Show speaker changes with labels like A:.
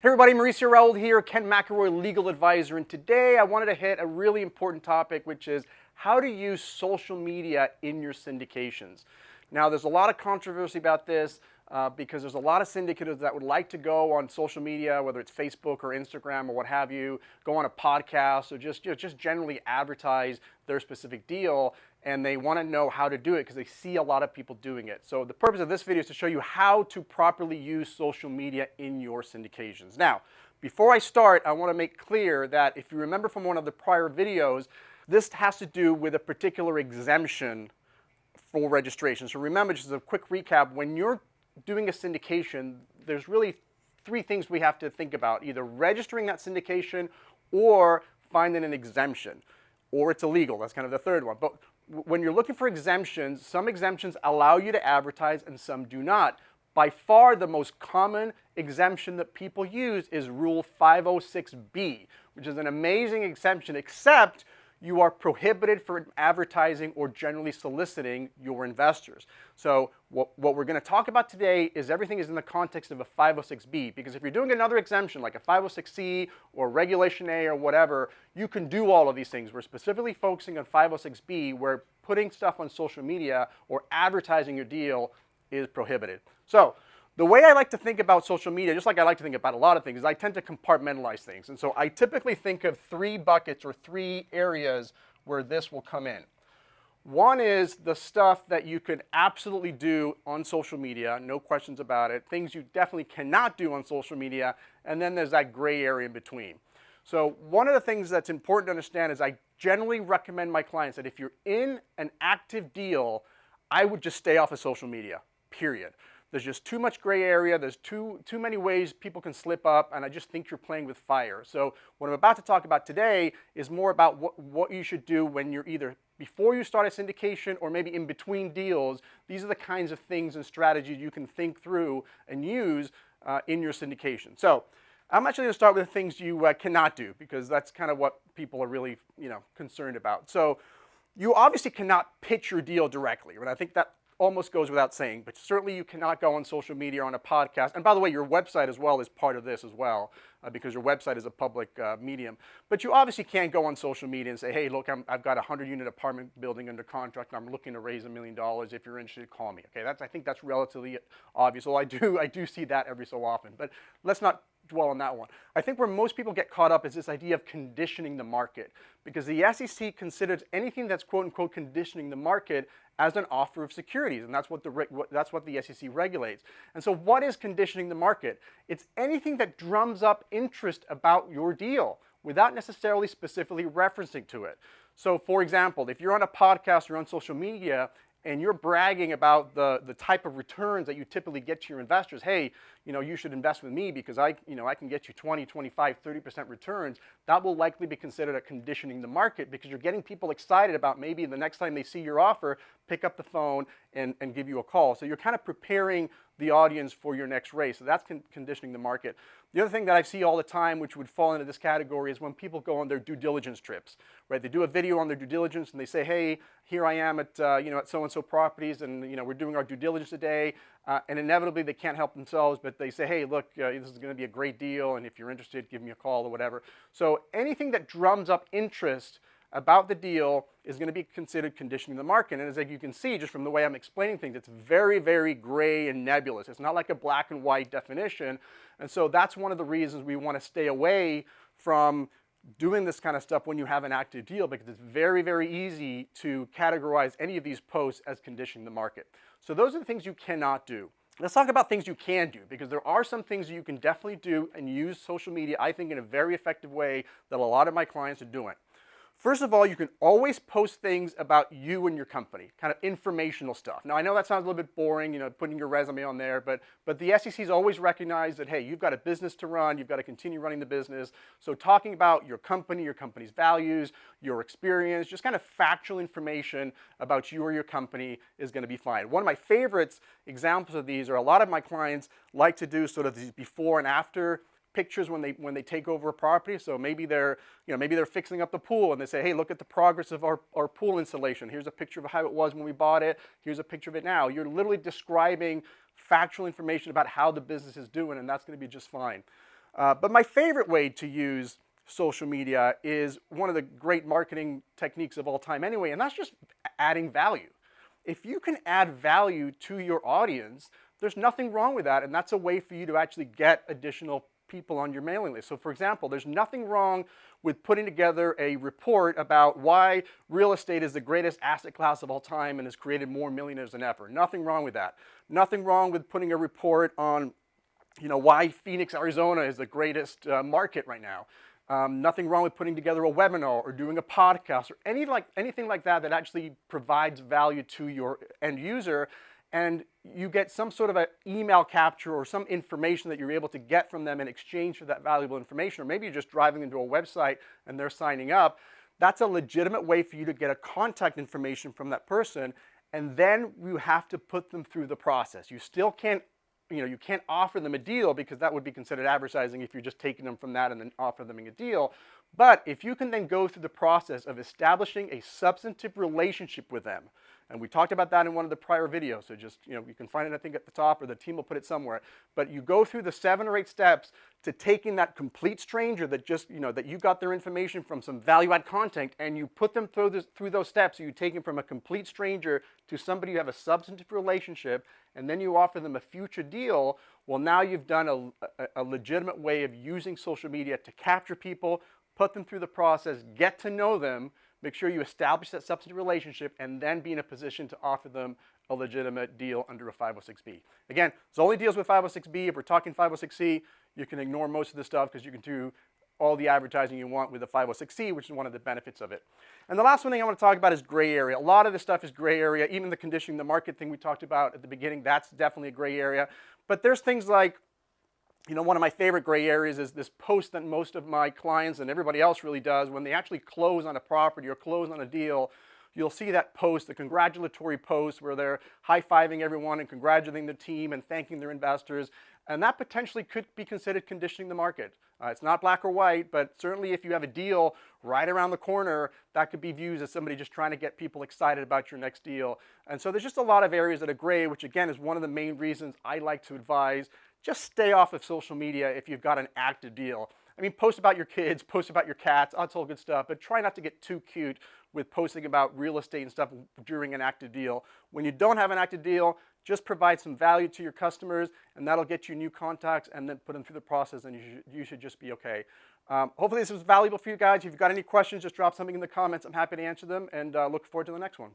A: Hey everybody, Mauricio Raoul here, Ken McElroy, legal advisor, and today I wanted to hit a really important topic, which is how to use social media in your syndications. Now, there's a lot of controversy about this because there's a lot of syndicators that would like to go on social media, whether it's Facebook or Instagram or what have you, go on a podcast or just generally advertise their specific deal, and they want to know how to do it because they see a lot of people doing it. So the purpose of this video is to show you how to properly use social media in your syndications. Now, before I start, I want to make clear that if you remember from one of the prior videos, this has to do with a particular exemption for registration. So remember, just as a quick recap, when you're doing a syndication, there's really three things we have to think about: either registering that syndication or finding an exemption, or it's illegal. That's kind of the third one. But when you're looking for exemptions, some exemptions allow you to advertise and some do not. By far, the most common exemption that people use is Rule 506B, which is an amazing exemption, except you are prohibited from advertising or generally soliciting your investors. So what we're going to talk about today is everything is in the context of a 506B, because if you're doing another exemption like a 506C or Regulation A or whatever, you can do all of these things. We're specifically focusing on 506B, where putting stuff on social media or advertising your deal is prohibited. So the way I like to think about social media, just like I like to think about a lot of things, is I tend to compartmentalize things. And so I typically think of three buckets or three areas where this will come in. One is the stuff that you could absolutely do on social media, no questions about it, things you definitely cannot do on social media, and then there's that gray area in between. So one of the things that's important to understand is I generally recommend my clients that if you're in an active deal, I would just stay off of social media, period. There's just too much gray area. There's too many ways people can slip up, and I just think you're playing with fire. So what I'm about to talk about today is more about what you should do when you're either before you start a syndication or maybe in between deals. These are the kinds of things and strategies you can think through and use in your syndication. So I'm actually going to start with the things you cannot do, because that's kind of what people are really concerned about. So you obviously cannot pitch your deal directly, right? I think that almost goes without saying, but certainly you cannot go on social media or on a podcast. And by the way, your website as well is part of this as well, because your website is a public medium. But you obviously can't go on social media and say, hey, look, I've got a 100-unit apartment building under contract, and I'm looking to raise $1 million. If you're interested, call me. Okay, I think that's relatively obvious. Well, I do see that every so often, but let's not dwell on that one. I think where most people get caught up is this idea of conditioning the market, because the SEC considers anything that's quote-unquote conditioning the market as an offer of securities, and that's what the SEC regulates. And so what is conditioning the market? It's anything that drums up interest about your deal without necessarily specifically referencing to it. So for example, if you're on a podcast or on social media and you're bragging about the type of returns that you typically get to your investors, hey, you should invest with me because I can get you 20, 25, 30% returns, that will likely be considered a conditioning the market, because you're getting people excited about maybe the next time they see your offer, pick up the phone and give you a call. So you're kind of preparing the audience for your next raise. So that's conditioning the market. The other thing that I see all the time, which would fall into this category, is when people go on their due diligence trips, right? They do a video on their due diligence and they say, hey, here I am at at so-and-so properties, and we're doing our due diligence today, and inevitably they can't help themselves, but they say, hey, look, this is going to be a great deal, and if you're interested, give me a call or whatever. So anything that drums up interest about the deal is going to be considered conditioning the market. And as you can see, just from the way I'm explaining things, it's very, very gray and nebulous. It's not like a black and white definition. And so that's one of the reasons we want to stay away from doing this kind of stuff when you have an active deal, because it's very, very easy to categorize any of these posts as conditioning the market. So those are the things you cannot do. Let's talk about things you can do, because there are some things you can definitely do and use social media, I think, in a very effective way that a lot of my clients are doing. First of all, you can always post things about you and your company, kind of informational stuff. Now, I know that sounds a little bit boring, putting your resume on there, but the SEC's always recognized that, hey, you've got a business to run, you've got to continue running the business. So talking about your company's values, your experience, just kind of factual information about you or your company is going to be fine. One of my favorite examples of these are a lot of my clients like to do sort of these before and after pictures when they take over a property. So maybe they're fixing up the pool and they say, hey, look at the progress of our pool installation. Here's a picture of how it was when we bought it. Here's a picture of it now. You're literally describing factual information about how the business is doing, and that's going to be just fine. But my favorite way to use social media is one of the great marketing techniques of all time anyway, and that's just adding value. If you can add value to your audience, there's nothing wrong with that, and that's a way for you to actually get additional people on your mailing list. So for example, there's nothing wrong with putting together a report about why real estate is the greatest asset class of all time and has created more millionaires than ever. Nothing wrong with that. Nothing wrong with putting a report on, why Phoenix, Arizona is the greatest market right now. Nothing wrong with putting together a webinar or doing a podcast or anything like that that actually provides value to your end user, and you get some sort of an email capture or some information that you're able to get from them in exchange for that valuable information, or maybe you're just driving them to a website and they're signing up. That's a legitimate way for you to get a contact information from that person, and then you have to put them through the process. You still can't you can't offer them a deal because that would be considered advertising if you're just taking them from that and then offer them a deal. But if you can then go through the process of establishing a substantive relationship with them, and we talked about that in one of the prior videos, so just, you can find it, I think, at the top, or the team will put it somewhere. But you go through the 7 or 8 steps to taking that complete stranger that just, that you got their information from some value-add content, and you put them through those steps. So you take them from a complete stranger to somebody you have a substantive relationship, and then you offer them a future deal. Well, now you've done a legitimate way of using social media to capture people, put them through the process, get to know them, make sure you establish that substantive relationship, and then be in a position to offer them a legitimate deal under a 506B. Again, it's only deals with 506B. If we're talking 506C, you can ignore most of the stuff because you can do all the advertising you want with a 506C, which is one of the benefits of it. And the last one thing I want to talk about is gray area. A lot of this stuff is gray area. Even the conditioning the market thing we talked about at the beginning, that's definitely a gray area. But there's things like, one of my favorite gray areas is this post that most of my clients and everybody else really does when they actually close on a property or close on a deal. You'll see that post, the congratulatory post, where they're high-fiving everyone and congratulating the team and thanking their investors. And that potentially could be considered conditioning the market. It's not black or white, but certainly if you have a deal right around the corner, that could be viewed as somebody just trying to get people excited about your next deal. And so there's just a lot of areas that are gray, which again is one of the main reasons I like to advise just stay off of social media if you've got an active deal. I mean, post about your kids, post about your cats, that's all good stuff, but try not to get too cute with posting about real estate and stuff during an active deal. When you don't have an active deal, just provide some value to your customers, and that'll get you new contacts, and then put them through the process, and you should just be okay. Hopefully this was valuable for you guys. If you've got any questions, just drop something in the comments. I'm happy to answer them, and look forward to the next one.